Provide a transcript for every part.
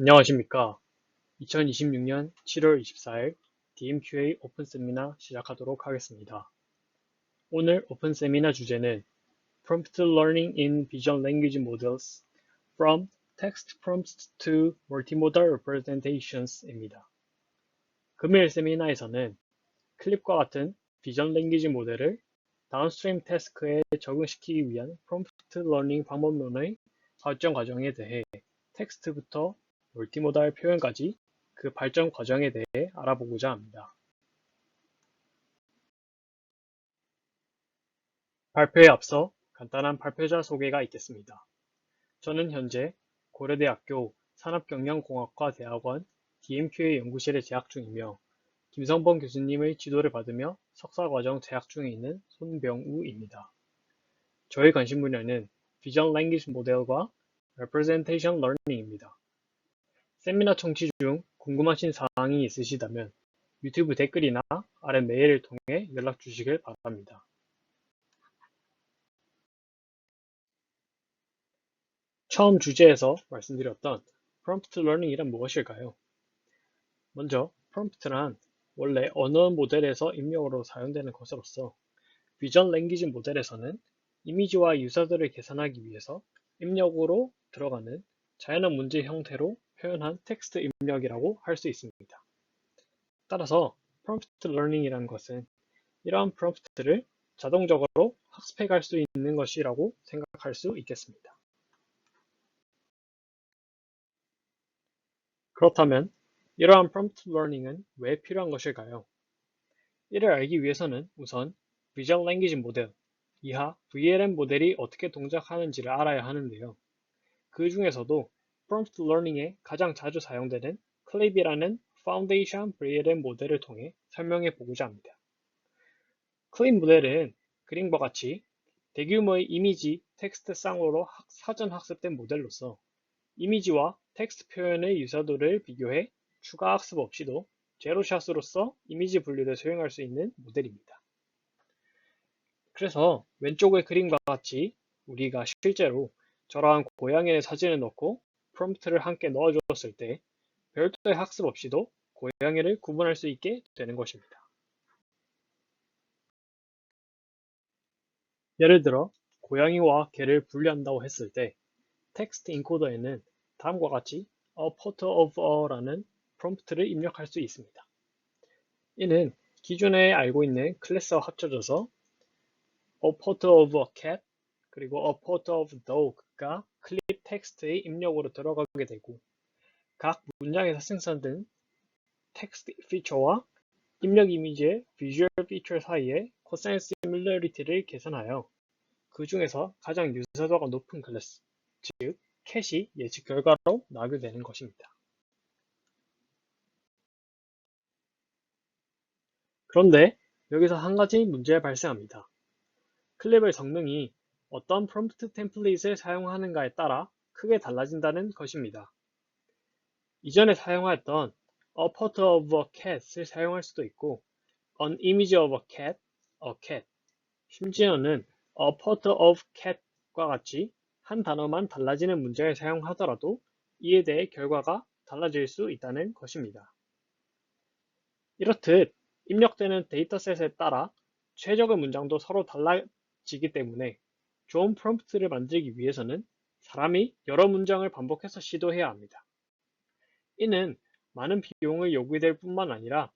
안녕하십니까. 2026년 7월 24일 DMQA 오픈 세미나 시작하도록 하겠습니다. 오늘 오픈 세미나 주제는 Prompt Learning in Vision Language Models from Text Prompts to Multimodal Representations입니다. 금일 세미나에서는 클립과 같은 비전 랭귀지 모델을 다운스트림 태스크에 적용시키기 위한 프롬프트 러닝 방법론의 발전 과정에 대해 텍스트부터 멀티모달 표현까지 그 발전 과정에 대해 알아보고자 합니다. 발표에 앞서 간단한 발표자 소개가 있겠습니다. 저는 현재 고려대학교 산업경영공학과 대학원 DMQA 연구실에 재학 중이며 김성범 교수님의 지도를 받으며 석사과정 재학 중에 있는 손병우입니다. 저의 관심 분야는 비전 랭귀지 모델과 Representation Learning입니다. 세미나 청취 중 궁금하신 사항이 있으시다면 유튜브 댓글이나 아래 메일을 통해 연락 주시길 바랍니다. 처음 주제에서 말씀드렸던 프롬프트 러닝이란 무엇일까요? 먼저 프롬프트란 원래 언어 모델에서 입력으로 사용되는 것으로서 비전 랭귀지 모델에서는 이미지와 유사들을 계산하기 위해서 입력으로 들어가는 자연어 문제 형태로 표현한 텍스트 입력이라고 할 수 있습니다. 따라서 프롬프트 러닝이라는 것은 이러한 프롬프트를 자동적으로 학습해 갈 수 있는 것이라고 생각할 수 있겠습니다. 그렇다면 이러한 프롬프트 러닝은 왜 필요한 것일까요? 이를 알기 위해서는 우선 비전 랭귀지 모델, 이하 VLM 모델이 어떻게 동작하는지를 알아야 하는데요. 그 중에서도 프롬프트 러닝에 가장 자주 사용되는 클립이라는 파운데이션 VLM 모델을 통해 설명해 보고자 합니다. 클립 모델은 그림과 같이 대규모의 이미지, 텍스트 쌍으로 사전 학습된 모델로서 이미지와 텍스트 표현의 유사도를 비교해 추가 학습 없이도 제로샷으로서 이미지 분류를 수행할 수 있는 모델입니다. 그래서 왼쪽의 그림과 같이 우리가 실제로 저러한 고양이의 사진을 넣고 프롬프트를 함께 넣어주었을 때 별도의 학습 없이도 고양이를 구분할 수 있게 되는 것입니다. 예를 들어 고양이와 개를 분리한다고 했을 때 텍스트 인코더에는 다음과 같이 a photo of a라는 프롬프트를 입력할 수 있습니다. 이는 기존에 알고 있는 클래스와 합쳐져서 a photo of a cat 그리고 a photo of a dog가 클립 텍스트의 입력으로 들어가게 되고 각 문장에서 생성된 텍스트 피처와 입력 이미지의 비주얼 피처 사이의 코사인 시뮬러리티를 계산하여 그 중에서 가장 유사도가 높은 클래스, 즉 캣이 예측 결과로 나오게 되는 것입니다. 그런데 여기서 한 가지 문제가 발생합니다. 클립의 성능이 어떤 프롬프트 템플릿을 사용하는가에 따라 크게 달라진다는 것입니다. 이전에 사용하였던 a photo of a cat을 사용할 수도 있고 an image of a cat, 심지어는 a photo of cat과 같이 한 단어만 달라지는 문장을 사용하더라도 이에 대해 결과가 달라질 수 있다는 것입니다. 이렇듯 입력되는 데이터셋에 따라 최적의 문장도 서로 달라지기 때문에 좋은 프롬프트를 만들기 위해서는 사람이 여러 문장을 반복해서 시도해야 합니다. 이는 많은 비용을 요구될 뿐만 아니라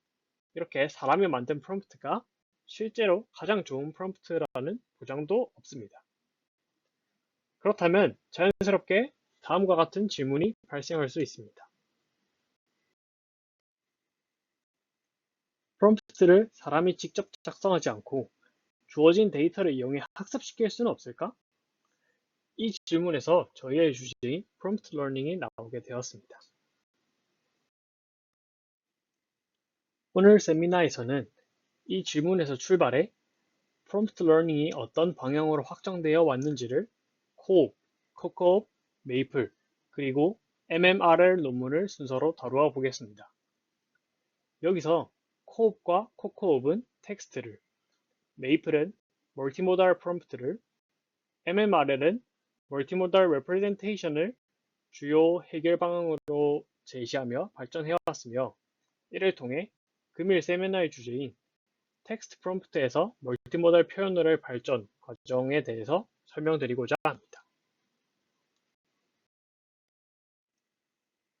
이렇게 사람이 만든 프롬프트가 실제로 가장 좋은 프롬프트라는 보장도 없습니다. 그렇다면 자연스럽게 다음과 같은 질문이 발생할 수 있습니다. 프롬프트를 사람이 직접 작성하지 않고 주어진 데이터를 이용해 학습시킬 수는 없을까? 이 질문에서 저희의 주제인 프롬프트 러닝이 나오게 되었습니다. 오늘 세미나에서는 이 질문에서 출발해 프롬프트 러닝이 어떤 방향으로 확장되어 왔는지를 코옵, 코코옵, 메이플, 그리고 MMRL 논문을 순서로 다루어 보겠습니다. 여기서 코옵과 코코옵은 텍스트를, 메이플은 멀티모달 프롬프트를, MMRL은 멀티모달 레프레젠테이션을 주요 해결 방향으로 제시하며 발전해왔으며 이를 통해 금일 세미나의 주제인 텍스트 프롬프트에서 멀티모달 표현어의 발전 과정에 대해서 설명드리고자 합니다.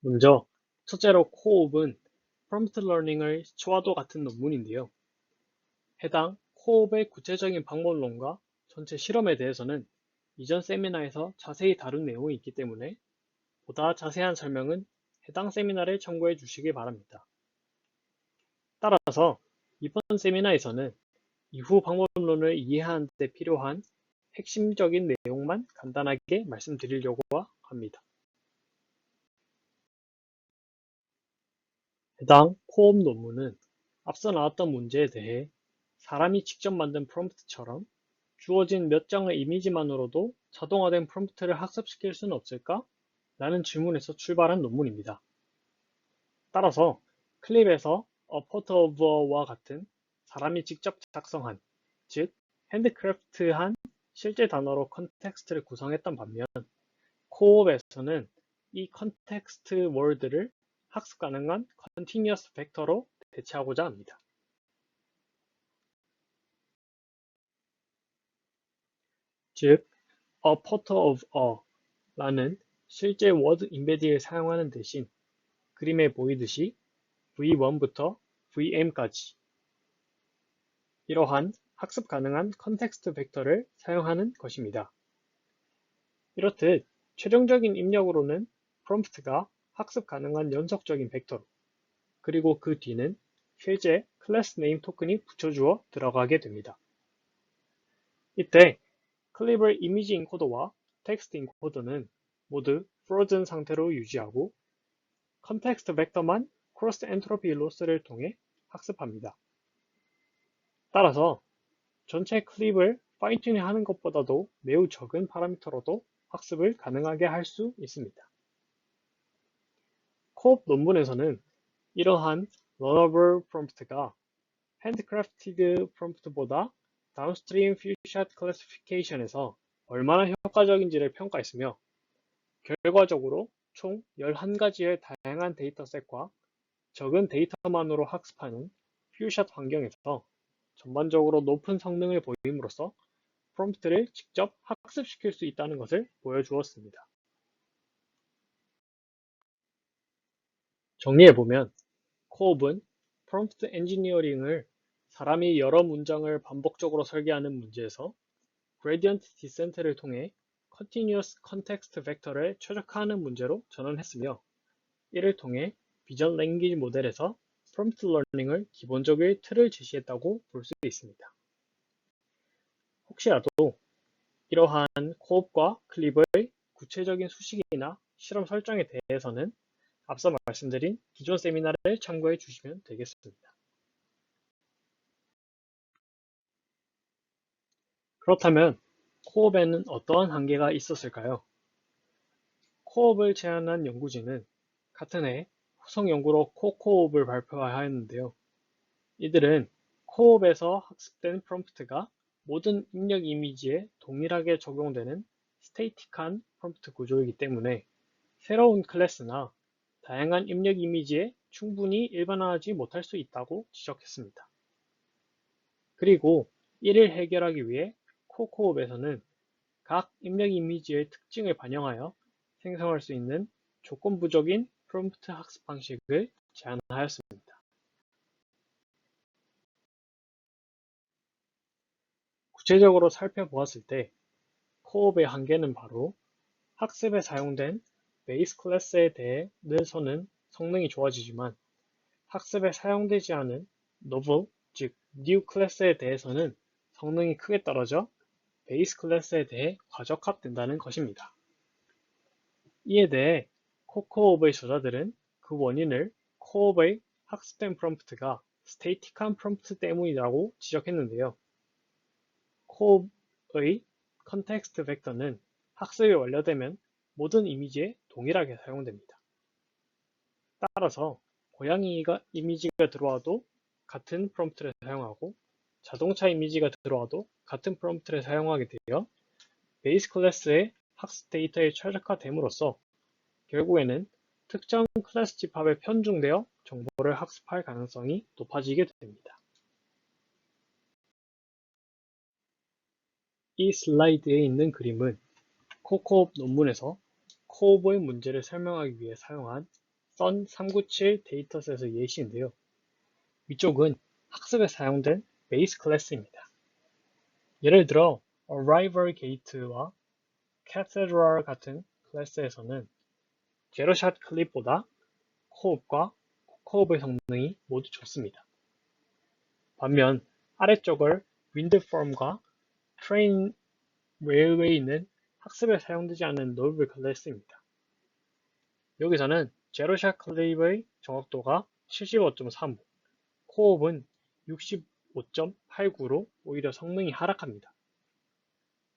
먼저 첫째로 코옵은 프롬프트 러닝의 시초와도 같은 논문인데요. 해당 코옵의 구체적인 방법론과 전체 실험에 대해서는 이전 세미나에서 자세히 다룬 내용이 있기 때문에 보다 자세한 설명은 해당 세미나를 참고해 주시기 바랍니다. 따라서 이번 세미나에서는 이후 방법론을 이해하는 데 필요한 핵심적인 내용만 간단하게 말씀드리려고 합니다. 해당 코옵 논문은 앞서 나왔던 문제에 대해 사람이 직접 만든 프롬프트처럼 주어진 몇 장의 이미지만으로도 자동화된 프롬프트를 학습시킬 수는 없을까? 라는 질문에서 출발한 논문입니다. 따라서 클립에서 A Photo of A와 같은 사람이 직접 작성한, 즉 핸드크래프트한 실제 단어로 컨텍스트를 구성했던 반면 코옵에서는 이 컨텍스트 월드를 학습 가능한 컨티뉴어스 벡터로 대체하고자 합니다. 즉, A Photo of A라는 실제 워드 인베딩을 사용하는 대신 그림에 보이듯이 V1부터 VM까지 이러한 학습 가능한 컨텍스트 벡터를 사용하는 것입니다. 이렇듯 최종적인 입력으로는 프롬프트가 학습 가능한 연속적인 벡터로 그리고 그 뒤는 실제 클래스 네임 토큰이 붙여주어 들어가게 됩니다. 이때 클리블 이미지 인코더와 텍스트 인코더는 모두 프로즌 상태로 유지하고 컨텍스트 벡터만 크로스 엔트로피 로스를 통해 학습합니다. 따라서 전체 클립을 파인 튜닝 하는 것보다도 매우 적은 파라미터로도 학습을 가능하게 할 수 있습니다. 코옵 논문에서는 이러한 러너블 프롬프트가 핸드크래프티드 프롬프트보다 다운스트림 퓨샷 클래시피케이션에서 얼마나 효과적인지를 평가했으며 결과적으로 총 11가지의 다양한 데이터셋과 적은 데이터만으로 학습하는 퓨샷 환경에서 전반적으로 높은 성능을 보임으로써 프롬프트를 직접 학습시킬 수 있다는 것을 보여주었습니다. 정리해보면 코옵은 프롬프트 엔지니어링을 사람이 여러 문장을 반복적으로 설계하는 문제에서 그레디언트 디센트를 통해 컨티뉴어스 컨텍스트 벡터를 최적화하는 문제로 전환했으며 이를 통해 비전 랭귀지 모델에서 프롬프트 러닝을 기본적인 틀을 제시했다고 볼 수 있습니다. 혹시라도 이러한 코옵과 클립의 구체적인 수식이나 실험 설정에 대해서는 앞서 말씀드린 기존 세미나를 참고해 주시면 되겠습니다. 그렇다면 코옵에는 어떠한 한계가 있었을까요? 코옵을 제안한 연구진은 같은 해 후속 연구로 코코옵을 발표하였는데요. 이들은 코옵에서 학습된 프롬프트가 모든 입력 이미지에 동일하게 적용되는 스테이틱한 프롬프트 구조이기 때문에 새로운 클래스나 다양한 입력 이미지에 충분히 일반화하지 못할 수 있다고 지적했습니다. 그리고 이를 해결하기 위해 코코옵에서는 각 입력 이미지의 특징을 반영하여 생성할 수 있는 조건부적인 프롬프트 학습 방식을 제안하였습니다. 구체적으로 살펴보았을 때 코옵의 한계는 바로 학습에 사용된 베이스 클래스에 대해서는 성능이 좋아지지만 학습에 사용되지 않은 novel, 즉 new 클래스에 대해서는 성능이 크게 떨어져 베이스 클래스에 대해 과적합된다는 것입니다. 이에 대해 코코옵의 저자들은 그 원인을 코옵의 학습된 프롬프트가 스테이틱한 프롬프트 때문이라고 지적했는데요. 코옵의 컨텍스트 벡터는 학습이 완료되면 모든 이미지에 동일하게 사용됩니다. 따라서 고양이 이미지가 들어와도 같은 프롬프트를 사용하고 자동차 이미지가 들어와도 같은 프롬프트를 사용하게 되어 베이스 클래스의 학습 데이터에 최적화됨으로써 결국에는 특정 클래스 집합에 편중되어 정보를 학습할 가능성이 높아지게 됩니다. 이 슬라이드에 있는 그림은 코코옵 논문에서 코옵의 문제를 설명하기 위해 사용한 선 397 데이터셋의 예시인데요. 위쪽은 학습에 사용된 베이스 클래스입니다. 예를 들어 Arrival Gate와 Cathedral 같은 클래스에서는 제로샷 클립보다 코옵과 코코옵의 성능이 모두 좋습니다. 반면 아래쪽을 윈드폼과 트레인 레일웨이는 학습에 사용되지 않는 노블 클래스입니다. 여기서는 제로샷 클립의 정확도가 75.35, 코옵은 65.89로 오히려 성능이 하락합니다.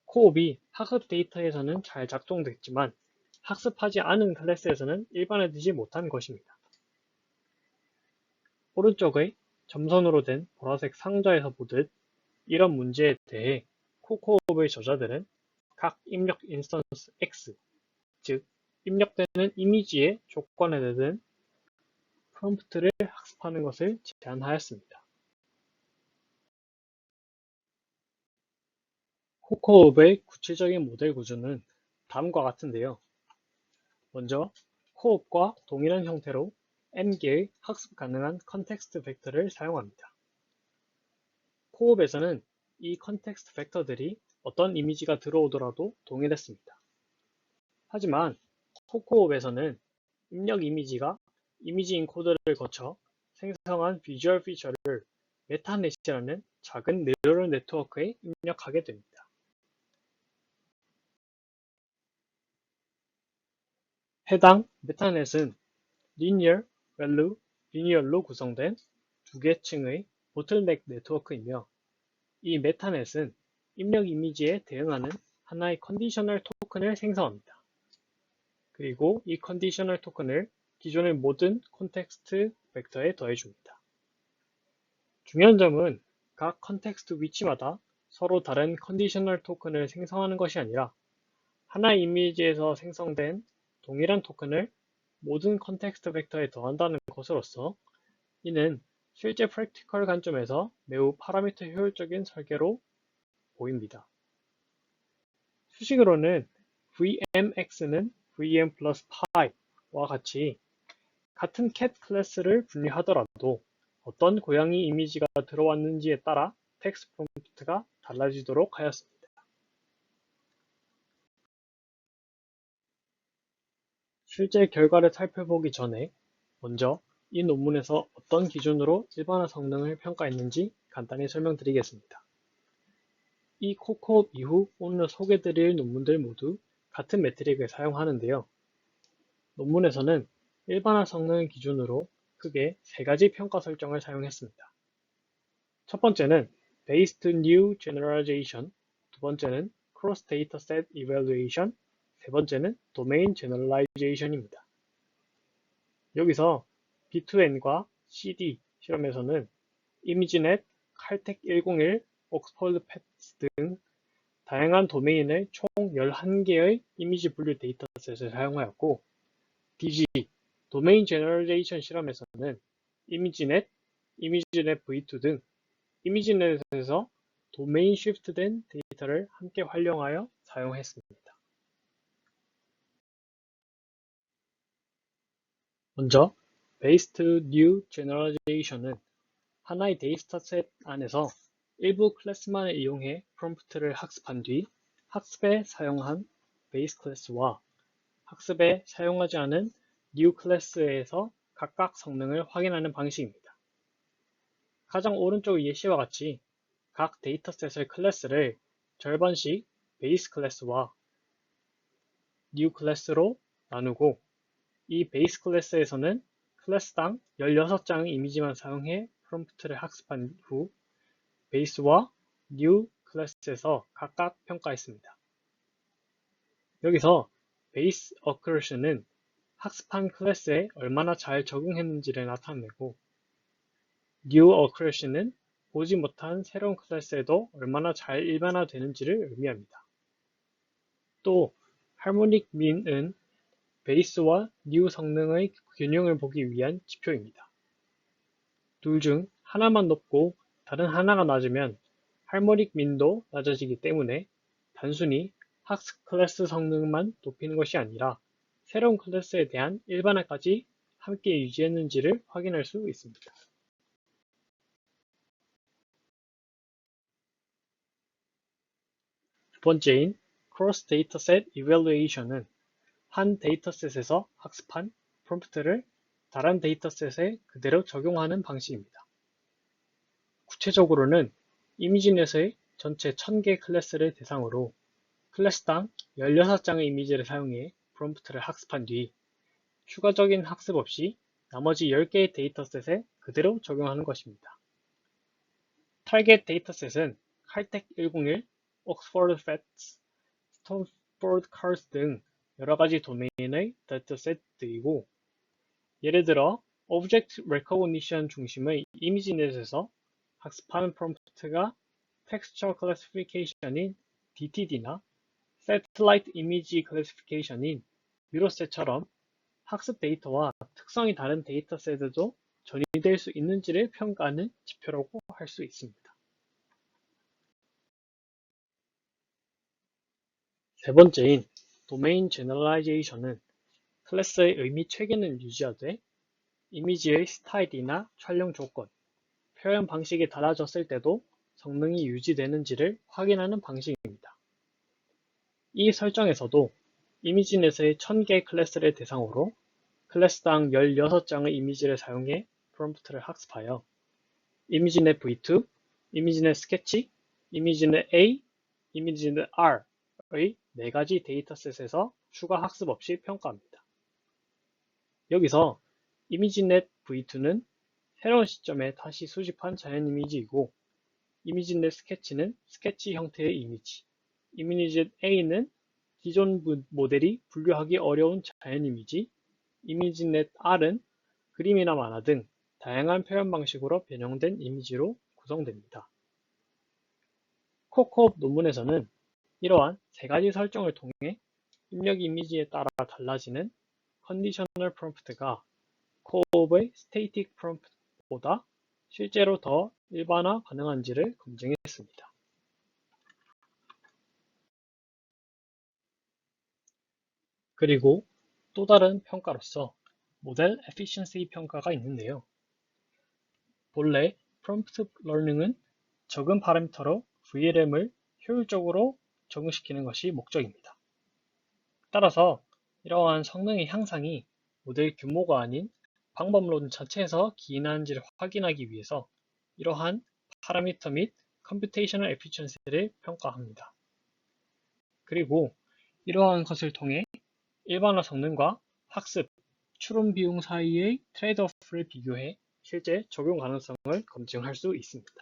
코옵이 학습 데이터에서는 잘 작동됐지만 학습하지 않은 클래스에서는 일반화되지 못한 것입니다. 오른쪽의 점선으로 된 보라색 상자에서 보듯 이런 문제에 대해 코코옵의 저자들은 각 입력 인스턴스 X, 즉 입력되는 이미지의 조건에 대한 프롬프트를 학습하는 것을 제안하였습니다. 코코옵의 구체적인 모델 구조는 다음과 같은데요. 먼저 코옵과 동일한 형태로 n개의 학습 가능한 컨텍스트 벡터를 사용합니다. 코옵에서는 이 컨텍스트 벡터들이 어떤 이미지가 들어오더라도 동일했습니다. 하지만 코코옵에서는 입력 이미지가 이미지 인코더를 거쳐 생성한 비주얼 피처를 메타넷이라는 작은 뉴럴 네트워크에 입력하게 됩니다. 해당 메타넷은 linear, value, linear로 구성된 두 개 층의 보틀넥 네트워크이며 이 메타넷은 입력 이미지에 대응하는 하나의 컨디셔널 토큰을 생성합니다. 그리고 이 컨디셔널 토큰을 기존의 모든 콘텍스트 벡터에 더해줍니다. 중요한 점은 각 컨텍스트 위치마다 서로 다른 컨디셔널 토큰을 생성하는 것이 아니라 하나의 이미지에서 생성된 동일한 토큰을 모든 컨텍스트 벡터에 더한다는 것으로서 이는 실제 프랙티컬 관점에서 매우 파라미터 효율적인 설계로 보입니다. 수식으로는 VMX는 VM 플러스 Pi와 같이 같은 cat 클래스를 분리하더라도 어떤 고양이 이미지가 들어왔는지에 따라 텍스트 프롬프트가 달라지도록 하였습니다. 실제 결과를 살펴보기 전에 먼저 이 논문에서 어떤 기준으로 일반화 성능을 평가했는지 간단히 설명드리겠습니다. 이 코코옵 이후 오늘 소개드릴 논문들 모두 같은 매트릭을 사용하는데요. 논문에서는 일반화 성능을 기준으로 크게 세 가지 평가 설정을 사용했습니다. 첫 번째는 Based New Generalization, 두 번째는 Cross Dataset Evaluation, 세 번째는 Domain Generalization입니다. 여기서 B2N과 CD 실험에서는 이미지넷, 칼텍 101, 옥스퍼드 팻스 등 다양한 도메인의 총 11개의 이미지 분류 데이터셋을 사용하였고 DG, 도메인 제너럴레이션 실험에서는 이미지넷, 이미지넷 V2 등 이미지넷에서 도메인 쉬프트된 데이터를 함께 활용하여 사용했습니다. 먼저 Based New Generalization은 하나의 데이터셋 안에서 일부 클래스만을 이용해 프롬프트를 학습한 뒤 학습에 사용한 베이스 클래스와 학습에 사용하지 않은 new 클래스에서 각각 성능을 확인하는 방식입니다. 가장 오른쪽 예시와 같이 각 데이터셋의 클래스를 절반씩 베이스 클래스와 new 클래스로 나누고 이 베이스 클래스에서는 클래스당 16장의 이미지만 사용해 프롬프트를 학습한 후 베이스와 new 클래스에서 각각 평가했습니다. 여기서 베이스 어크루션은 학습한 클래스에 얼마나 잘 적응했는지를 나타내고 new 어크루션은 보지 못한 새로운 클래스에도 얼마나 잘 일반화되는지를 의미합니다. 또 harmonic mean은 베이스와 new 성능의 균형을 보기 위한 지표입니다. 둘 중 하나만 높고 다른 하나가 낮으면 할모닉 민도 낮아지기 때문에 단순히 학습 클래스 성능만 높이는 것이 아니라 새로운 클래스에 대한 일반화까지 함께 유지했는지를 확인할 수 있습니다. 두 번째인 Cross Dataset Evaluation은 한 데이터셋에서 학습한 프롬프트를 다른 데이터셋에 그대로 적용하는 방식입니다. 구체적으로는 이미지넷의 전체 1000개 클래스를 대상으로 클래스당 16장의 이미지를 사용해 프롬프트를 학습한 뒤 추가적인 학습 없이 나머지 10개의 데이터셋에 그대로 적용하는 것입니다. 타겟 데이터셋은 칼텍 101, 옥스퍼드 팻스, 스탠포드 카스 등 여러가지 도메인의 데이터셋들이고, 예를 들어 Object Recognition 중심의 이미지넷에서 학습하는 프롬프트가 Texture Classification인 DTD나 Satellite Image Classification인 뮤로셋처럼 학습 데이터와 특성이 다른 데이터셋에도 전이될 수 있는지를 평가하는 지표라고 할 수 있습니다. 세 번째인 도메인 제너럴라이제이션은 클래스의 의미 체계는 유지하되 이미지의 스타일이나 촬영 조건, 표현 방식이 달라졌을 때도 성능이 유지되는지를 확인하는 방식입니다. 이 설정에서도 이미지넷의 1000개 클래스를 대상으로 클래스당 16장의 이미지를 사용해 프롬프트를 학습하여 이미지넷 v2, 이미지넷 스케치, 이미지넷 A, 이미지넷 R의 4가지 데이터셋에서 추가 학습 없이 평가합니다. 여기서 이미지넷 v2는 새로운 시점에 다시 수집한 자연 이미지이고, 이미지넷 스케치는 스케치 형태의 이미지, 이미지넷 A는 기존 모델이 분류하기 어려운 자연 이미지, 이미지넷 R은 그림이나 만화 등 다양한 표현 방식으로 변형된 이미지로 구성됩니다. 코코업 논문에서는 이러한 세 가지 설정을 통해 입력 이미지에 따라 달라지는 컨디셔널 프롬프트가 코옵의 스테이틱 프롬프트보다 실제로 더 일반화 가능한지를 검증했습니다. 그리고 또 다른 평가로서 모델 에피션시 평가가 있는데요. 본래 프롬프트 러닝은 적은 파라미터로 VLM을 효율적으로 적응시키는 것이 목적입니다. 따라서 이러한 성능의 향상이 모델 규모가 아닌 방법론 자체에서 기인하는지를 확인하기 위해서 이러한 파라미터 및 컴퓨테이셔널 에피션시를 평가합니다. 그리고 이러한 것을 통해 일반화 성능과 학습, 추론 비용 사이의 트레이드오프를 비교해 실제 적용 가능성을 검증할 수 있습니다.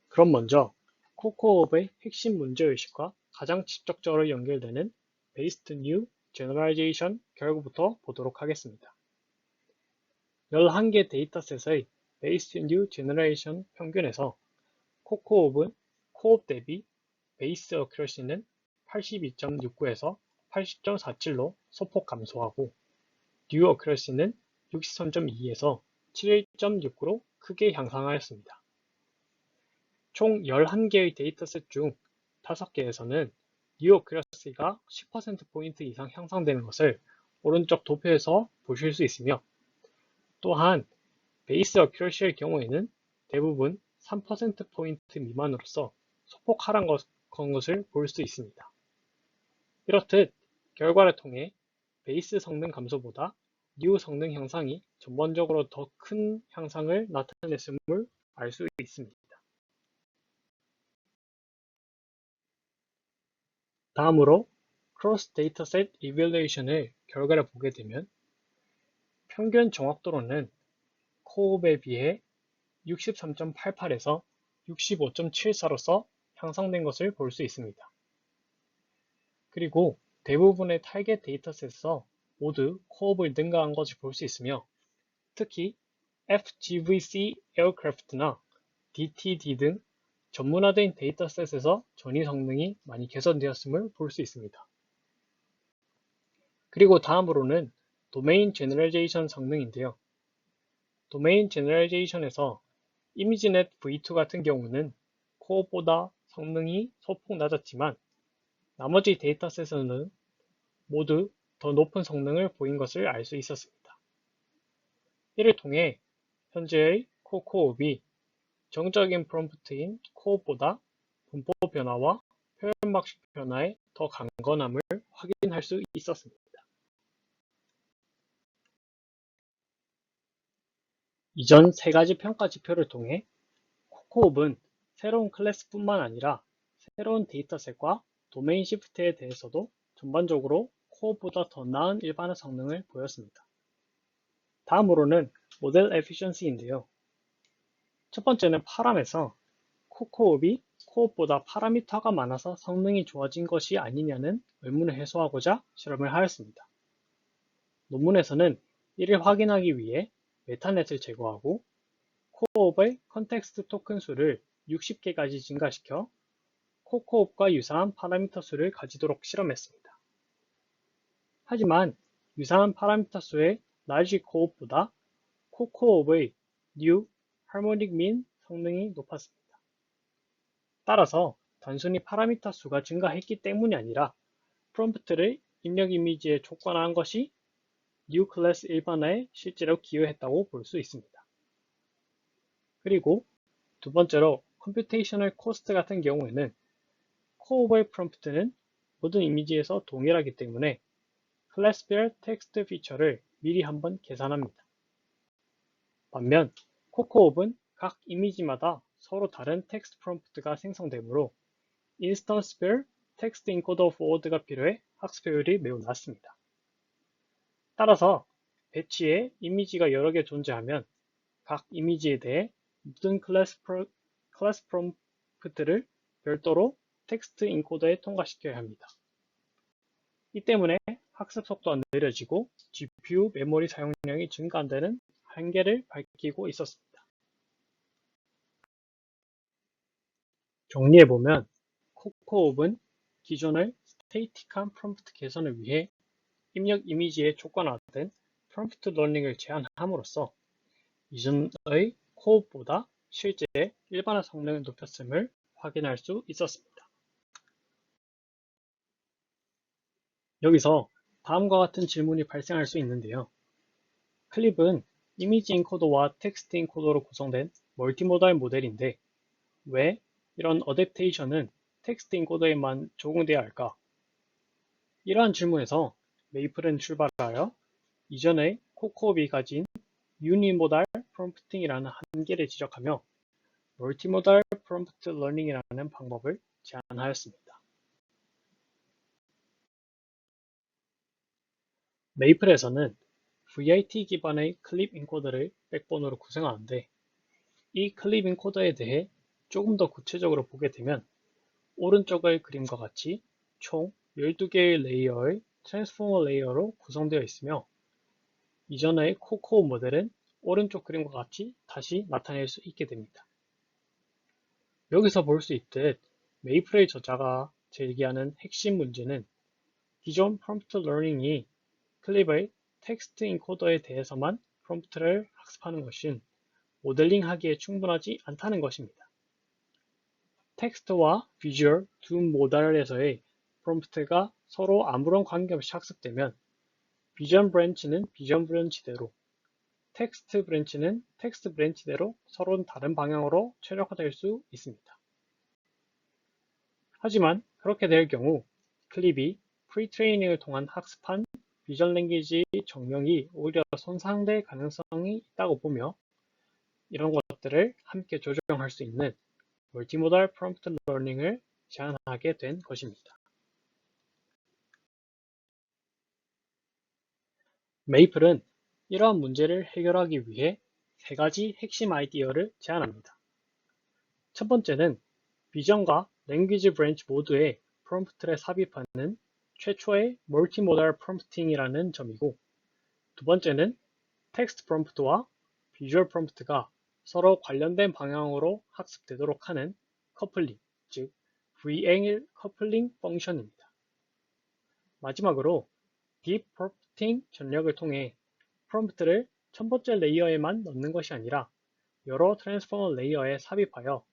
그럼 먼저 코코옵의 핵심 문제의식과 가장 직접적으로 연결되는 Based New Generalization 결과부터 보도록 하겠습니다. 11개 데이터셋의 Based New Generalization 평균에서 코코옵은 코옵 대비 베이스 어큐러시는 82.69에서 80.47로 소폭 감소하고 뉴 어큐러시는 63.2에서 71.69로 크게 향상하였습니다. 총 11개의 데이터셋 중 5개에서는 뉴 어큐러시가 10%포인트 이상 향상되는 것을 오른쪽 도표에서 보실 수 있으며, 또한 베이스 어큐러시의 경우에는 대부분 3%포인트 미만으로서 소폭 하락한 것을 볼 수 있습니다. 이렇듯 결과를 통해 베이스 성능 감소보다 뉴 성능 향상이 전반적으로 더 큰 향상을 나타냈음을 알 수 있습니다. 다음으로 크로스 데이터셋 이밸루에이션의 결과를 보게 되면 평균 정확도로는 코옵에 비해 63.88에서 65.74로서 향상된 것을 볼 수 있습니다. 그리고 대부분의 타겟 데이터셋에서 모두 코옵을 능가한 것을 볼 수 있으며, 특히 FGVC 에어크래프트나 DTD 등 전문화된 데이터셋에서 전이 성능이 많이 개선되었음을 볼 수 있습니다. 그리고 다음으로는 도메인 제너럴레이션 성능인데요. 도메인 제너럴레이션에서 이미지넷 v2 같은 경우는 코어보다 성능이 소폭 낮았지만 나머지 데이터셋에서는 모두 더 높은 성능을 보인 것을 알 수 있었습니다. 이를 통해 현재의 코코옵이 정적인 프롬프트인 코옵보다 분포 변화와 표현 방식 변화에 더 강건함을 확인할 수 있었습니다. 이전 세 가지 평가 지표를 통해 코코옵은 새로운 클래스뿐만 아니라 새로운 데이터셋과 도메인 시프트에 대해서도 전반적으로 코옵보다 더 나은 일반화 성능을 보였습니다. 다음으로는 모델 에피션시인데요. 첫 번째는 파람에서 코코옵이 코옵보다 파라미터가 많아서 성능이 좋아진 것이 아니냐는 의문을 해소하고자 실험을 하였습니다. 논문에서는 이를 확인하기 위해 메타넷을 제거하고 코코옵의 컨텍스트 토큰 수를 60개까지 증가시켜 코코옵과 유사한 파라미터 수를 가지도록 실험했습니다. 하지만 유사한 파라미터 수의 large 코옵보다 코코옵의 new harmonic mean 성능이 높았습니다. 따라서 단순히 파라미터 수가 증가했기 때문이 아니라 프롬프트를 입력 이미지에 조건화한 것이 new 클래스 일반화에 실제로 기여했다고 볼 수 있습니다. 그리고 두 번째로 컴퓨테이셔널 코스트 같은 경우에는 코옵의 프롬프트는 모든 이미지에서 동일하기 때문에 클래스별 텍스트 피처를 미리 한번 계산합니다. 반면 코코옵은 각 이미지마다 서로 다른 텍스트 프롬프트가 생성되므로 인스턴스별 텍스트 인코더 포워드가 필요해 학습 효율이 매우 낮습니다. 따라서 배치에 이미지가 여러 개 존재하면 각 이미지에 대해 모든 클래스 프롬프트를 별도로 텍스트 인코더에 통과시켜야 합니다. 이 때문에 학습 속도가 느려지고 GPU 메모리 사용량이 증가한다는 한계를 밝히고 있었습니다. 정리해보면 코코옵은 기존의 스테이틱한 프롬프트 개선을 위해 입력 이미지에 조건화된 프롬프트 러닝을 제한함으로써 이전의 코옵보다 실제 일반화 성능을 높였음을 확인할 수 있었습니다. 여기서 다음과 같은 질문이 발생할 수 있는데요. 클립은 이미지 인코더와 텍스트 인코더로 구성된 멀티모달 모델인데 왜 이런 어댑테이션은 텍스트 인코더에만 적용되어야 할까? 이러한 질문에서 메이플은 출발하여 이전의 코코옵이 가진 유니모달 프롬프팅이라는 한계를 지적하며 멀티모달 프롬프트 러닝이라는 방법을 제안하였습니다. 메이플에서는 VIT 기반의 클립 인코더를 백본으로 구성하는데 이 클립 인코더에 대해 조금 더 구체적으로 보게 되면 오른쪽의 그림과 같이 총 12개의 레이어의 트랜스포머 레이어로 구성되어 있으며 이전의 코코옵 모델은 오른쪽 그림과 같이 다시 나타낼 수 있게 됩니다. 여기서 볼 수 있듯 메이플의 저자가 제기하는 핵심 문제는 기존 프롬프트 러닝이 클립의 텍스트 인코더에 대해서만 프롬프트를 학습하는 것은 모델링하기에 충분하지 않다는 것입니다. 텍스트와 비주얼 두 모델에서의 프롬프트가 서로 아무런 관계없이 학습되면 비전 브랜치는 비전 브랜치대로, 텍스트 브랜치는 텍스트 브랜치대로 서로 다른 방향으로 최적화될 수 있습니다. 하지만 그렇게 될 경우 클립이 프리트레이닝을 통한 학습한 비전 랭귀지 정명이 오히려 손상될 가능성이 있다고 보며 이런 것들을 함께 조정할 수 있는 멀티모달 프롬프트 러닝을 제안하게 된 것입니다. 메이플은 이러한 문제를 해결하기 위해 세 가지 핵심 아이디어를 제안합니다. 첫 번째는 비전과 랭귀지 브랜치 모두에 프롬프트를 삽입하는 최초의 멀티모달 프롬프팅이라는 점이고 두 번째는 텍스트 프롬프트와 비주얼 프롬프트가 서로 관련된 방향으로 학습되도록 하는 커플링, 즉 VL 커플링 펑션입니다. 마지막으로 딥 프롬프팅 전략을 통해 프롬프트를 첫 번째 레이어에만 넣는 것이 아니라 여러 트랜스포머 레이어에 삽입하여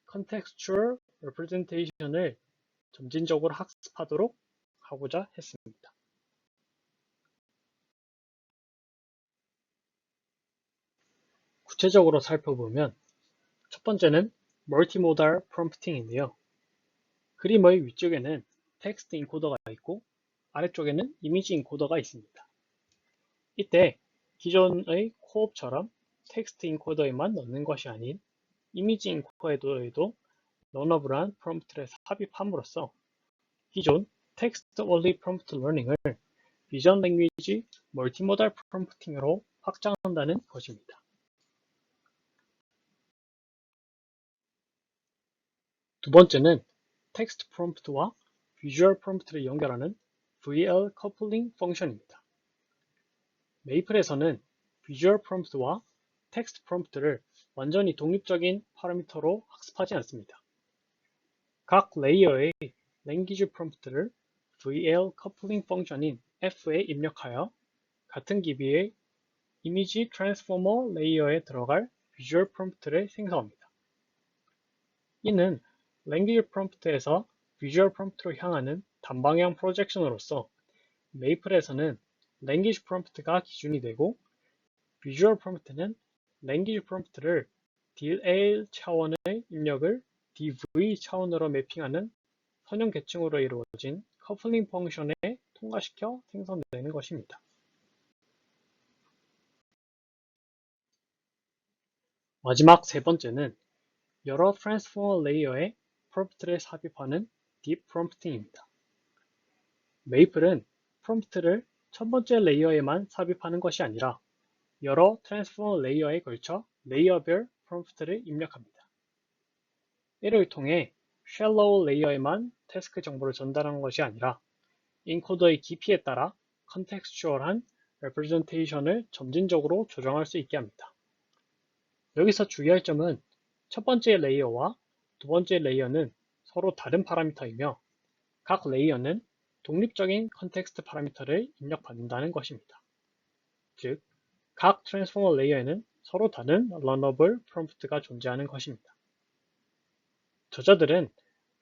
컨텍스추얼 레프레젠테이션을 점진적으로 학습하도록 하고자 했습니다. 구체적으로 살펴보면 첫 번째는 멀티모달 프롬프팅인데요. 그림의 위쪽에는 텍스트 인코더가 있고 아래쪽에는 이미지 인코더가 있습니다. 이때 기존의 코옵처럼 텍스트 인코더에만 넣는 것이 아닌 이미지 인코더에도 러너블한 프롬프트를 삽입함으로써 기존 텍스트 only 프롬프트 러닝을 비전 랭귀지 멀티모달 프롬프팅으로 확장한다는 것입니다. 두 번째는 텍스트 프롬프트와 비주얼 프롬프트를 연결하는 VL 커플링 펑션입니다. 메이플에서는 비주얼 프롬프트와 텍스트 프롬프트를 완전히 독립적인 파라미터로 학습하지 않습니다. 각 레이어의 랭귀지 프롬프트를 VL 커플링 펑션인 F에 입력하여 같은 길이의 이미지 트랜스포머 레이어에 들어갈 비주얼 프롬프트를 생성합니다. 이는 랭귀지 프롬프트에서 비주얼 프롬프트로 향하는 단방향 프로젝션으로서 메이플에서는 랭귀지 프롬프트가 기준이 되고 비주얼 프롬프트는 랭귀지 프롬프트를 DL 차원의 입력을 DV 차원으로 매핑하는 선형 계층으로 이루어진 커플링 펑션에 통과시켜 생성되는 것입니다. 마지막 세 번째는 여러 트랜스포머 레이어에 프롬프트를 삽입하는 딥 프롬프팅입니다. 메이플은 프롬프트를 첫 번째 레이어에만 삽입하는 것이 아니라 여러 트랜스포머 레이어에 걸쳐 레이어별 프롬프트를 입력합니다. 이를 통해 샬로우 레이어에만 태스크 정보를 전달하는 것이 아니라 인코더의 깊이에 따라 컨텍스추얼한 레프레젠테이션을 점진적으로 조정할 수 있게 합니다. 여기서 주의할 점은 첫 번째 레이어와 두 번째 레이어는 서로 다른 파라미터이며 각 레이어는 독립적인 컨텍스트 파라미터를 입력받는다는 것입니다. 즉, 각 트랜스포머 레이어에는 서로 다른 러너블 프롬프트가 존재하는 것입니다. 저자들은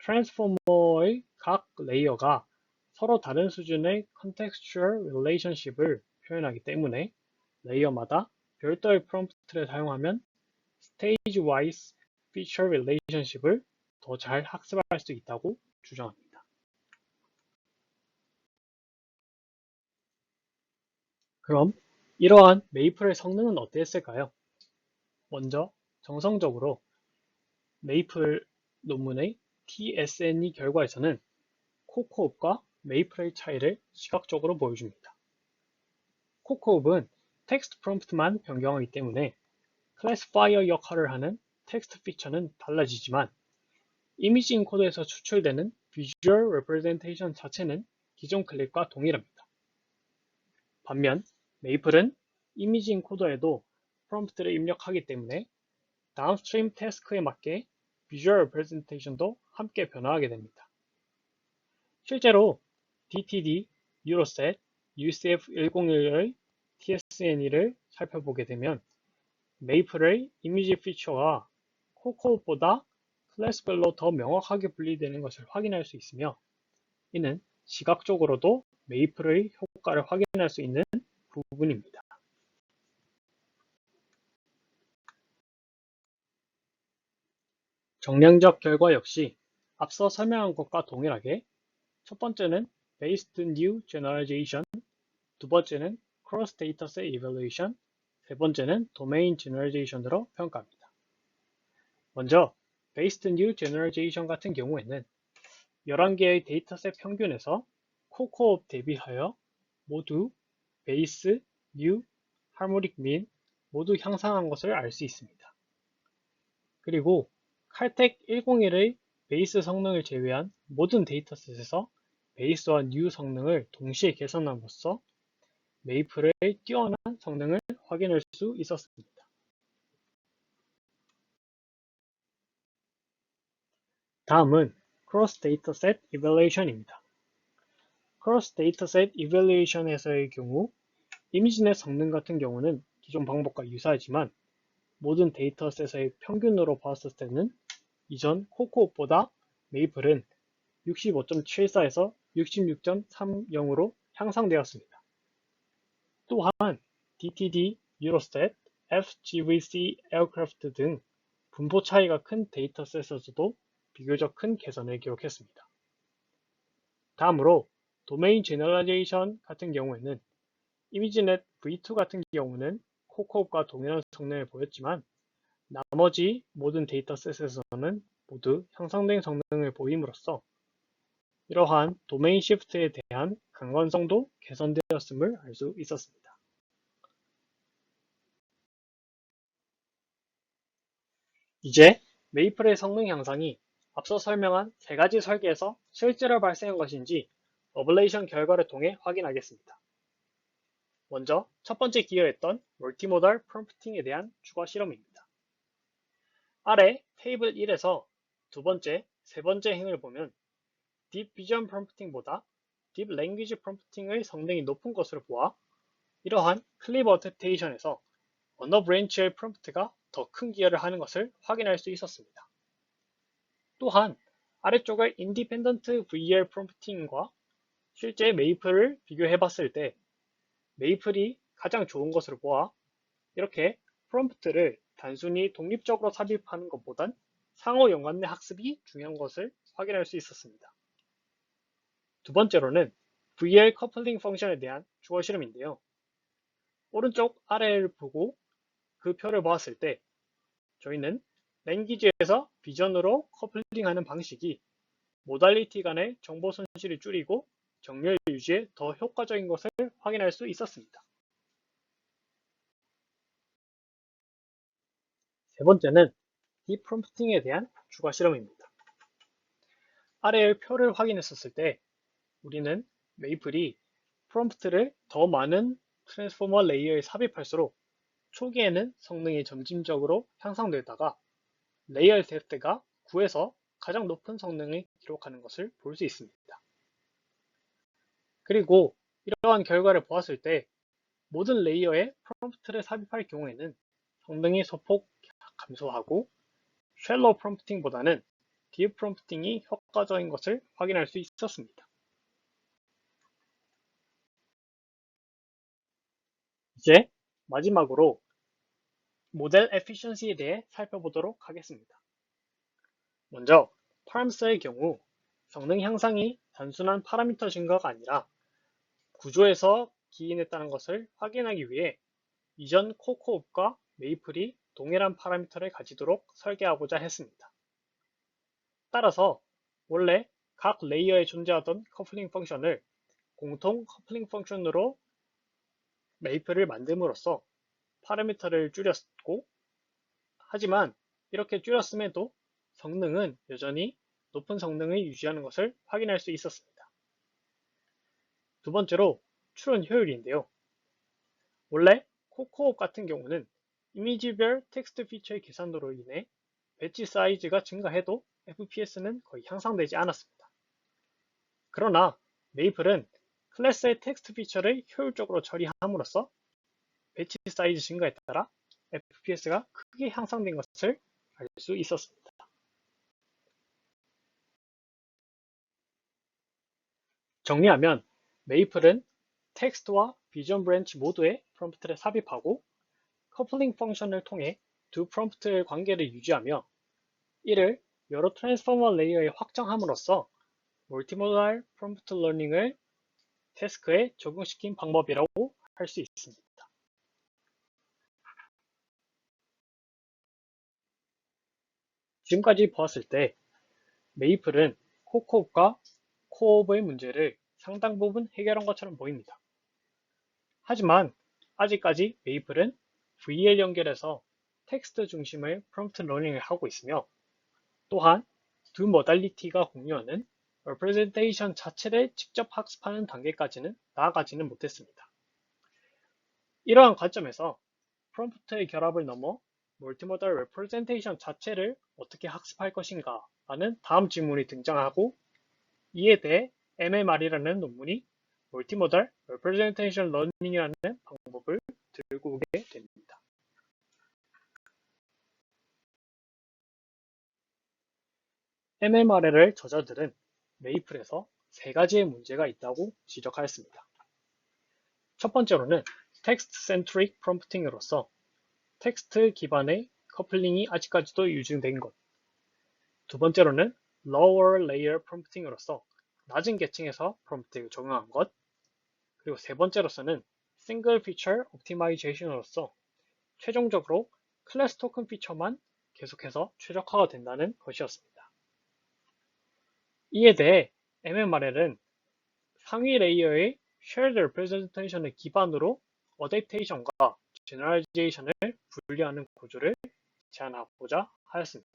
트랜스포머의 각 레이어가 서로 다른 수준의 컨텍스추얼 릴레이션십을 표현하기 때문에 레이어마다 별도의 프롬프트를 사용하면 스테이지 와이즈 피처 릴레이션십을 더 잘 학습할 수 있다고 주장합니다. 그럼 이러한 메이플의 성능은 어땠을까요? 먼저 정성적으로 메이플 논문의 TSNE 결과에서는 코코옵과 메이플의 차이를 시각적으로 보여줍니다. 코코옵은 텍스트 프롬프트만 변경하기 때문에 클래시파이어 역할을 하는 텍스트 피처는 달라지지만 이미지 인코더에서 추출되는 비주얼 레프레젠테이션 자체는 기존 클립과 동일합니다. 반면 메이플은 이미지 인코더에도 프롬프트를 입력하기 때문에 다운스트림 태스크에 맞게 비주얼 레프레젠테이션도 함께 변화하게 됩니다. 실제로 DTD, 유로셋, UCF101의 TSNE를 살펴보게 되면 메이플의 이미지 피처가 코코옵보다 클래스별로 더 명확하게 분리되는 것을 확인할 수 있으며 이는 시각적으로도 메이플의 효과를 확인할 수 있는 부분입니다. 정량적 결과 역시 앞서 설명한 것과 동일하게 첫 번째는 Based New Generalization, 두 번째는 Cross Dataset Evaluation, 세 번째는 Domain Generalization으로 평가합니다. 먼저 Based New Generalization 같은 경우에는 11개의 데이터셋 평균에서 코코옵 대비하여 모두 베이스, 뉴, 하모닉 민 모두 향상한 것을 알 수 있습니다. 그리고 칼텍 101의 베이스 성능을 제외한 모든 데이터셋에서 베이스와 뉴 성능을 동시에 개선함으로써 메이플의 뛰어난 성능을 확인할 수 있었습니다. 다음은 Cross Dataset Evaluation입니다. Cross Dataset Evaluation에서의 경우 이미지넷 성능 같은 경우는 기존 방법과 유사하지만 모든 데이터셋의 평균으로 봤을 때는 이전 코코보다 메이플은 65.74에서 66.30으로 향상되었습니다. 또한 DTD, Eurostat, FGVC 에어크래프트 등 분포 차이가 큰 데이터셋에서도 비교적 큰 개선을 기록했습니다. 다음으로 도메인 제너럴라이제이션 같은 경우에는 이미지넷 V2 같은 경우는 코코업과 동일한 성능을 보였지만 나머지 모든 데이터셋에서는 모두 향상된 성능을 보임으로써 이러한 도메인 시프트에 대한 강건성도 개선되었음을 알 수 있었습니다. 이제 메이플의 성능 향상이 앞서 설명한 세 가지 설계에서 실제로 발생한 것인지 어블레이션 결과를 통해 확인하겠습니다. 먼저 첫 번째 기여했던 멀티모달 프롬프팅에 대한 추가 실험입니다. 아래 테이블 1에서 두 번째, 세 번째 행을 보면 딥 비전 프롬프팅보다 딥 랭귀지 프롬프팅의 성능이 높은 것으로 보아 이러한 클립 어댑테이션에서 언어 브랜치의 프롬프트가 더 큰 기여를 하는 것을 확인할 수 있었습니다. 또한 아래쪽의 인디펜던트 VR 프롬프팅과 실제 메이플을 비교해 봤을 때 메이플이 가장 좋은 것으로 보아 이렇게 프롬프트를 단순히 독립적으로 삽입하는 것보단 상호 연관된 학습이 중요한 것을 확인할 수 있었습니다. 두 번째로는 VR 커플링 펑션에 대한 주어 실험인데요. 오른쪽 아래를 보고 그 표를 보았을 때 저희는 랭귀지에서 비전으로 커플링하는 방식이 모달리티 간의 정보 손실을 줄이고 정렬 유지에 더 효과적인 것을 확인할 수 있었습니다. 세 번째는 딥 프롬프팅에 대한 추가 실험입니다. 아래의 표를 확인했었을 때 우리는 메이플이 프롬프트를 더 많은 트랜스포머 레이어에 삽입할수록 초기에는 성능이 점진적으로 향상되다가 레이어 뎁트가 9에서 가장 높은 성능을 기록하는 것을 볼 수 있습니다. 그리고 이러한 결과를 보았을 때 모든 레이어에 프롬프트를 삽입할 경우에는 성능이 소폭 감소하고 쉘로 프롬프팅보다는 딥 프롬프팅이 효과적인 것을 확인할 수 있었습니다. 이제 마지막으로 모델 에피션시에 대해 살펴보도록 하겠습니다. 먼저 파람스의 경우 성능 향상이 단순한 파라미터 증가가 아니라 구조에서 기인했다는 것을 확인하기 위해 이전 코코옵과 메이플이 동일한 파라미터를 가지도록 설계하고자 했습니다. 따라서 원래 각 레이어에 존재하던 커플링 펑션을 공통 커플링 펑션으로 메이플을 만듦으로써 파라미터를 줄였고 하지만 이렇게 줄였음에도 성능은 여전히 높은 성능을 유지하는 것을 확인할 수 있었습니다. 두 번째로 추론 효율인데요. 원래 코코옵 같은 경우는 이미지별 텍스트 피처의 계산도로 인해 배치 사이즈가 증가해도 FPS는 거의 향상되지 않았습니다. 그러나 메이플은 클래스의 텍스트 피처를 효율적으로 처리함으로써 배치 사이즈 증가에 따라 FPS가 크게 향상된 것을 알 수 있었습니다. 정리하면 메이플은 텍스트와 비전 브랜치 모두에 프롬프트를 삽입하고 커플링 펑션을 통해 두 프롬프트의 관계를 유지하며 이를 여러 트랜스포머 레이어에 확장함으로써 멀티모달 프롬프트 러닝을 태스크에 적용시킨 방법이라고 할 수 있습니다. 지금까지 보았을 때 메이플은 코코옵과 코옵의 문제를 상당 부분 해결한 것처럼 보입니다. 하지만 아직까지 메이플은 VL 연결에서 텍스트 중심의 프롬프트 러닝을 하고 있으며 또한 두 모달리티가 공유하는 representation 자체를 직접 학습하는 단계까지는 나아가지는 못했습니다. 이러한 관점에서 프롬프트의 결합을 넘어 멀티모달 representation 자체를 어떻게 학습할 것인가 라는 다음 질문이 등장하고 이에 대해 MMR이라는 논문이 Multimodal Representation Learning이라는 방법을 들고 오게 됩니다. MMR의 저자들은 메이플에서 세 가지의 문제가 있다고 지적하였습니다. 첫 번째로는 텍스트-센트릭 프롬프팅으로서 텍스트 기반의 커플링이 아직까지도 유지된 것. 두 번째로는 lower layer prompting으로서 낮은 계층에서 프롬프트를 적용한 것. 그리고 세 번째로서는 single feature optimization으로서 최종적으로 클래스 토큰 피처만 계속해서 최적화가 된다는 것이었습니다. 이에 대해 MMRL은 상위 레이어의 shared representation을 기반으로 어댑테이션과 제너럴리제이션을 분리하는 구조를 제안하고자 하였습니다.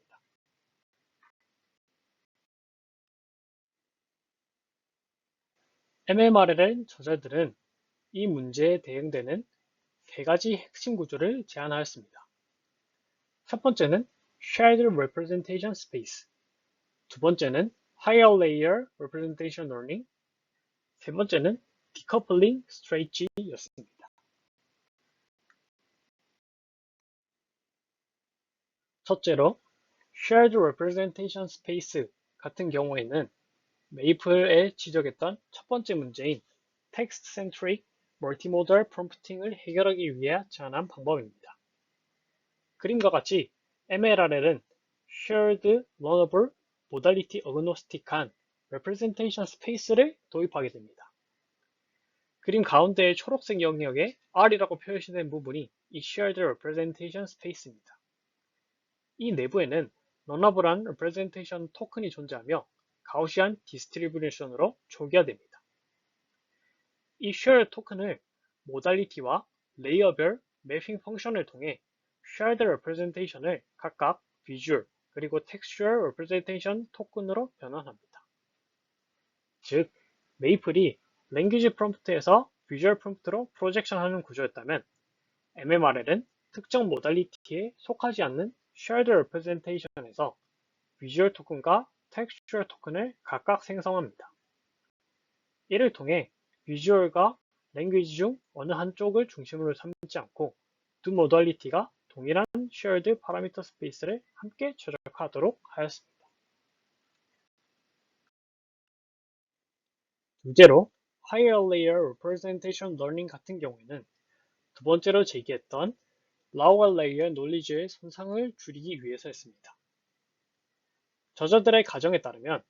MMRL의 저자들은 이 문제에 대응되는 세 가지 핵심 구조를 제안하였습니다. 첫 번째는 Shared Representation Space, 두 번째는 Higher Layer Representation Learning, 세 번째는 Decoupling Strategy였습니다. 첫째로 Shared Representation Space 같은 경우에는 메이플에 지적했던 첫 번째 문제인 Text-Centric Multimodal Prompting을 해결하기 위해 제안한 방법입니다. 그림과 같이 MLRL은 Shared Learnable Modality Agnostic한 Representation Space를 도입하게 됩니다. 그림 가운데의 초록색 영역에 R이라고 표시된 부분이 이 Shared Representation Space입니다. 이 내부에는 러너블한 Representation 토큰이 존재하며 가우시안 디스트리뷰션으로 초기화됩니다. 이 Shared 토큰을 모달리티와 레이어별 매핑 펑션을 통해 Shared Representation을 각각 Visual 그리고 Textual Representation 토큰으로 변환합니다. 즉, 메이플이 랭귀지 프롬프트에서 비주얼 프롬프트로 프로젝션하는 구조였다면 MMRL은 특정 모달리티에 속하지 않는 Shared Representation에서 비주얼 토큰과 텍스처럴 토큰을 각각 생성합니다. 이를 통해 비주얼과 랭귀지 중 어느 한쪽을 중심으로 삼지 않고 두 모달리티가 동일한 shared 파라미터 스페이스를 함께 최적화하도록 하였습니다. 둘째로 Higher Layer Representation Learning 같은 경우에는 두 번째로 제기했던 Lower Layer Knowledge의 손상을 줄이기 위해서였습니다. 저자들의 가정에 따르면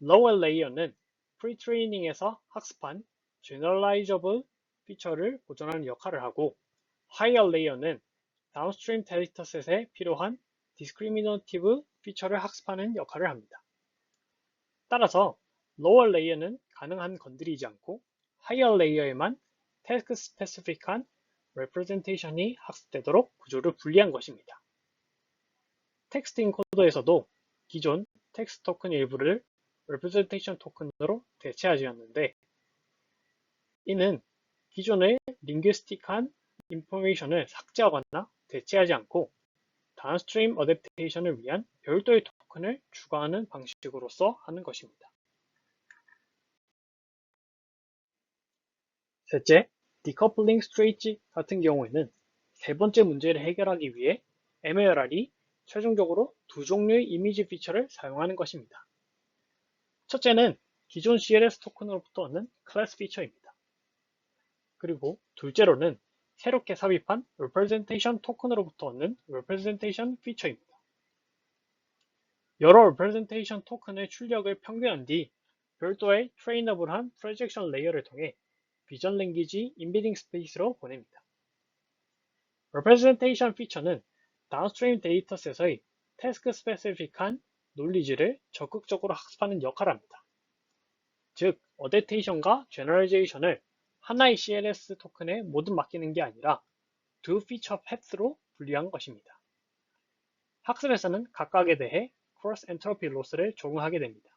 Lower Layer는 Pre-training에서 학습한 Generalizable 피처를 보존하는 역할을 하고 Higher Layer는 Downstream 데이터셋에 필요한 Discriminative 피처를 학습하는 역할을 합니다. 따라서 Lower Layer는 가능한 건드리지 않고 Higher Layer에만 Task Specific한 Representation이 학습되도록 구조를 분리한 것입니다. 텍스트 인코더에서도 기존 텍스트 토큰 일부를 Representation 토큰으로 대체하였는데 이는 기존의 링귀스틱한 인포메이션을 삭제하거나 대체하지 않고 다운스트림 어댑테이션을 위한 별도의 토큰을 추가하는 방식으로서 하는 것입니다. 셋째, Decoupling Strategy 같은 경우에는 세 번째 문제를 해결하기 위해 MLR이 최종적으로 두 종류의 이미지 피처를 사용하는 것입니다. 첫째는 기존 CLS 토큰으로부터 얻는 클래스 피처입니다. 그리고 둘째로는 새롭게 삽입한 Representation 토큰으로부터 얻는 Representation 피처입니다. 여러 Representation 토큰의 출력을 평균한 뒤 별도의 트레이너블한 프로젝션 레이어를 통해 비전 랭귀지 인비딩 스페이스로 보냅니다. Representation 피처는 다운스트림 데이터셋의 태스크 스페시픽한 논리지를 적극적으로 학습하는 역할을 합니다. 즉, 어댑테이션과 제너럴리제이션을 하나의 CLS 토큰에 모두 맡기는 게 아니라 두 피처 패스로 분리한 것입니다. 학습에서는 각각에 대해 크로스 엔트로피 로스를 적용하게 됩니다.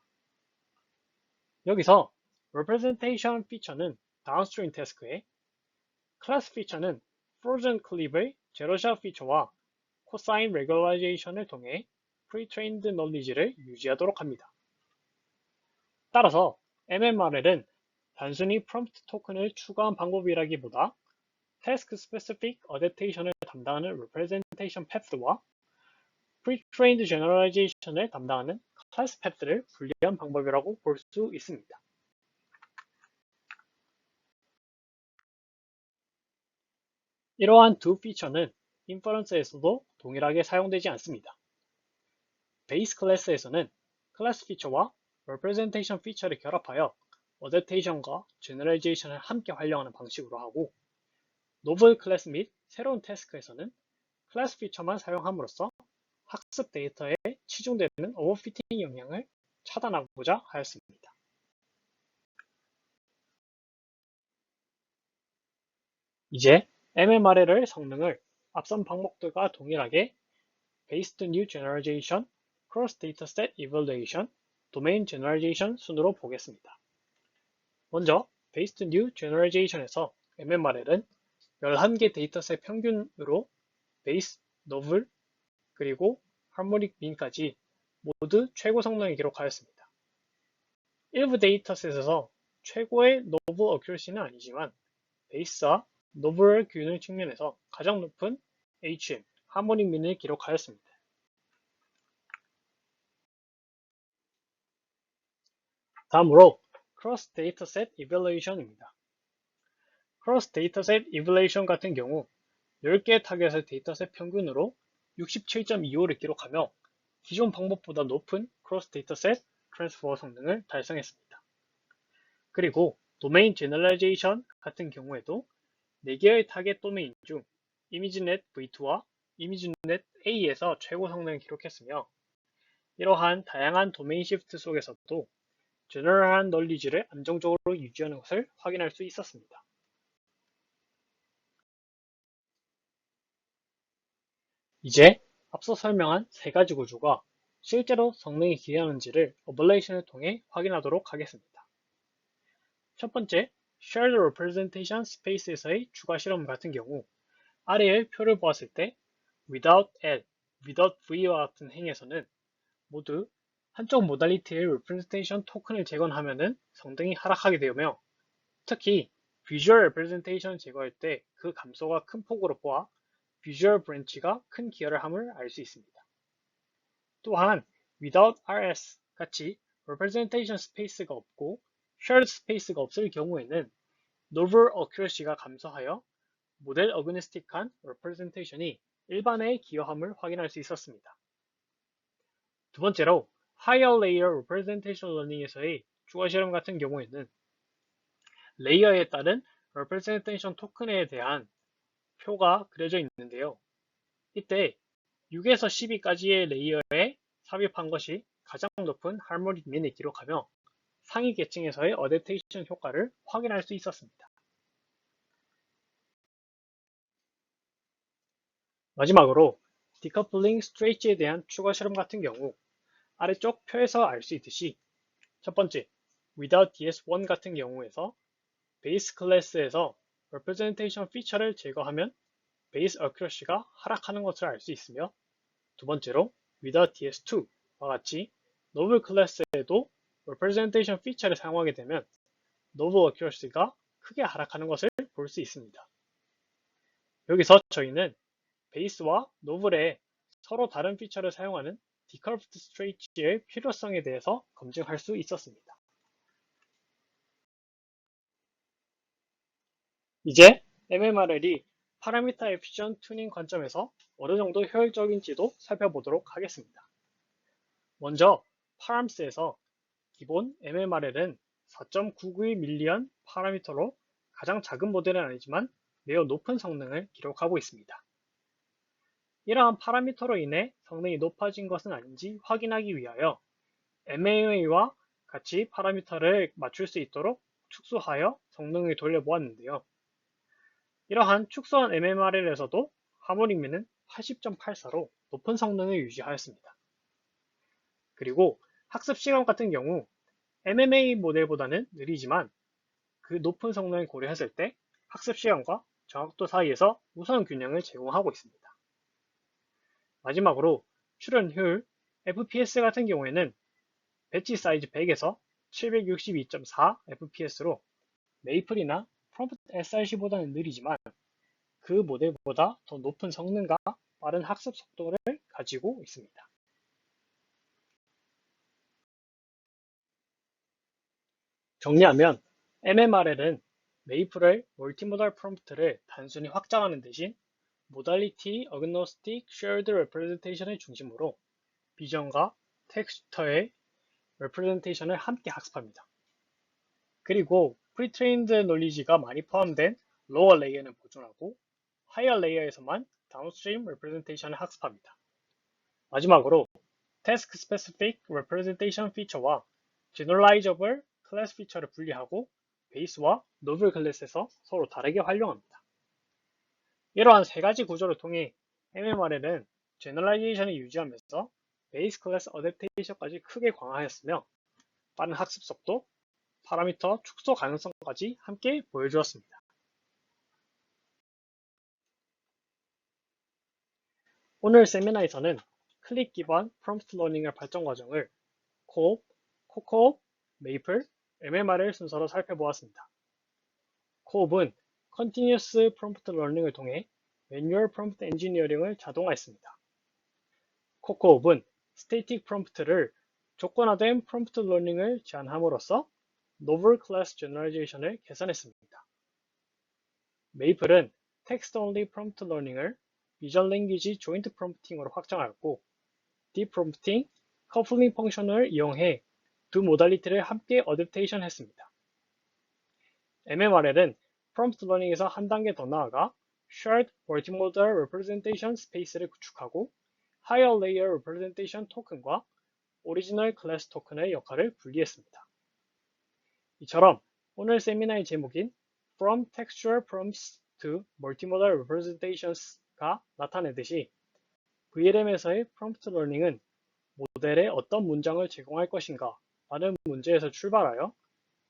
여기서 Representation 피처는 다운스트림 태스크에, 클래스 피처는 Frozen Clip의 제로샷 피처와 코사인 레귤라이제이션을 통해 pre-trained knowledge를 유지하도록 합니다. 따라서 MMRL은 단순히 프롬프트 토큰을 추가한 방법이라기보다 task specific adaptation을 담당하는 representation path와 pre-trained generalization을 담당하는 class path를 분리한 방법이라고 볼 수 있습니다. 이러한 두 피처는 인퍼런스에서도 동일하게 사용되지 않습니다. 베이스 클래스에서는 클래스 피처와 representation 피처를 결합하여 adaptation과 generalization을 함께 활용하는 방식으로 하고, 노블 클래스 및 새로운 태스크에서는 클래스 피처만 사용함으로써 학습 데이터에 치중되는 오버피팅 영향을 차단하고자 하였습니다. 이제 MMRL의 성능을 앞선 방법들과 동일하게 Based New Generalization, Cross Dataset Evaluation, Domain Generalization 순으로 보겠습니다. 먼저 Based New Generalization에서 MMRL은 11개 데이터셋 평균으로 베이스, 노블, 그리고 하모닉 민까지 모두 최고 성능을 기록하였습니다. 일부 데이터셋에서 최고의 노블 어큐러시는 아니지만 베이스와 노블 균형 측면에서 가장 높은 HM, 하모닉 민을 기록하였습니다. 다음으로 Cross Dataset Evaluation입니다. Cross Dataset Evaluation 같은 경우 10개의 타겟의 데이터셋 평균으로 67.25를 기록하며 기존 방법보다 높은 Cross Dataset Transfer 성능을 달성했습니다. 그리고 Domain Generalization 같은 경우에도 4개의 타겟 도메인 중 ImageNet V2와 ImageNet A에서 최고 성능을 기록했으며, 이러한 다양한 도메인 시프트 속에서도 제너럴한 널리지를 안정적으로 유지하는 것을 확인할 수 있었습니다. 이제 앞서 설명한 세 가지 구조가 실제로 성능이 기여하는지를 어블레이션을 통해 확인하도록 하겠습니다. 첫 번째, Shared Representation Space에서의 추가 실험 같은 경우 아래의 표를 보았을 때 without L, without V와 같은 행에서는 모두 한쪽 모달리티의 representation 토큰을 제거하면 성능이 하락하게 되며, 특히 Visual Representation 제거할 때 그 감소가 큰 폭으로 보아 Visual Branch가 큰 기여를 함을 알 수 있습니다. 또한 without RS 같이 Representation Space가 없고 Shared Space가 없을 경우에는 Novel Accuracy가 감소하여 모델 어그니스틱한 representation이 일반의 기여함을 확인할 수 있었습니다. 두 번째로 Higher Layer Representation Learning에서의 추가 실험 같은 경우에는 레이어에 따른 representation 토큰에 대한 표가 그려져 있는데요. 이때 6에서 12까지의 레이어에 삽입한 것이 가장 높은 하모닉 민을 기록하며 상위 계층에서의 어댑테이션 효과를 확인할 수 있었습니다. 마지막으로 디커플링 스트레이치에 대한 추가 실험 같은 경우 아래쪽 표에서 알 수 있듯이 첫 번째, without DS1 같은 경우에서 베이스 클래스에서 representation 피처를 제거하면 베이스 어큐러시가 하락하는 것을 알 수 있으며, 두 번째로 without DS2와 같이 노블 클래스에도 representation 피처를 사용하게 되면 노블 어큐러시가 크게 하락하는 것을 볼 수 있습니다. 여기서 저희는 베이스와 노블의 서로 다른 피처를 사용하는 디커브드 스트레이치의 필요성에 대해서 검증할 수 있었습니다. 이제 MMRL이 파라미터 에피션 튜닝 관점에서 어느 정도 효율적인지도 살펴보도록 하겠습니다. 먼저 파람스에서 기본 MMRL은 4.991밀리언 파라미터로 가장 작은 모델은 아니지만 매우 높은 성능을 기록하고 있습니다. 이러한 파라미터로 인해 성능이 높아진 것은 아닌지 확인하기 위하여 MAA와 같이 파라미터를 맞출 수 있도록 축소하여 성능을 돌려보았는데요. 이러한 축소한 MMRL에서도 하모닉 민은 80.84로 높은 성능을 유지하였습니다. 그리고 학습 시간 같은 경우 MMA 모델보다는 느리지만 그 높은 성능을 고려했을 때 학습 시간과 정확도 사이에서 우선 균형을 제공하고 있습니다. 마지막으로 출현 효율 FPS 같은 경우에는 배치 사이즈 100에서 762.4 FPS로 메이플이나 프롬프트 SRC보다는 느리지만 그 모델보다 더 높은 성능과 빠른 학습 속도를 가지고 있습니다. 정리하면 MMRL은 메이플의 멀티모달 프롬프트를 단순히 확장하는 대신 모달리티 어그노스틱 쉐어드 레프레젠테이션을 중심으로 비전과 텍스처의 레프레젠테이션을 함께 학습합니다. 그리고 프리트레인드 논리지가 많이 포함된 로어 레이어는 보존하고 하이어 레이어에서만 다운스트림 레프레젠테이션을 학습합니다. 마지막으로 태스크 스페시픽 레프레젠테이션 피처와 제너럴라이저블 클래스 피처를 분리하고 베이스와 노블 클래스에서 서로 다르게 활용합니다. 이러한 세 가지 구조를 통해 MMRL은 제너럴라이제이션을 유지하면서 베이스 클래스 어댑테이션까지 크게 강화하였으며 빠른 학습 속도, 파라미터 축소 가능성까지 함께 보여주었습니다. 오늘 세미나에서는 클릭 기반 프롬프트 러닝의 발전 과정을 코옵, 코코옵, 메이플, MMRL 순서로 살펴보았습니다. 코옵은 Continuous Prompt Learning을 통해 매뉴얼 프롬프트 엔지니어링을 자동화했습니다. 코코옵은 Static Prompt를 조건화된 프롬프트 러닝을 제한함으로써 Novel Class Generalization을 개선했습니다. 메이플은 Text Only Prompt Learning을 Vision Language Joint Prompting으로 확장하였고 Deep Prompting, Coupling 펑션을 이용해 두 모달리티를 함께 어댑테이션 했습니다. MMRL은 프롬프트 러닝에서 한 단계 더 나아가 Shared Multimodal Representation Space를 구축하고 Higher Layer Representation 토큰과 Original Class 토큰의 역할을 분리했습니다. 이처럼 오늘 세미나의 제목인 From Textual Prompts to Multimodal Representations가 나타내듯이 VLM에서의 프롬프트 러닝은 모델에 어떤 문장을 제공할 것인가 라는 문제에서 출발하여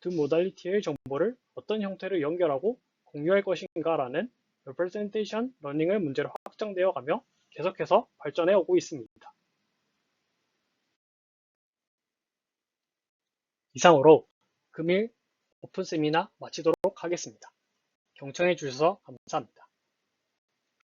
두 모달리티의 정보를 어떤 형태로 연결하고 공유할 것인가 라는 representation 러닝의 문제로 확장되어 가며 계속해서 발전해 오고 있습니다. 이상으로 금일 오픈 세미나 마치도록 하겠습니다. 경청해 주셔서 감사합니다.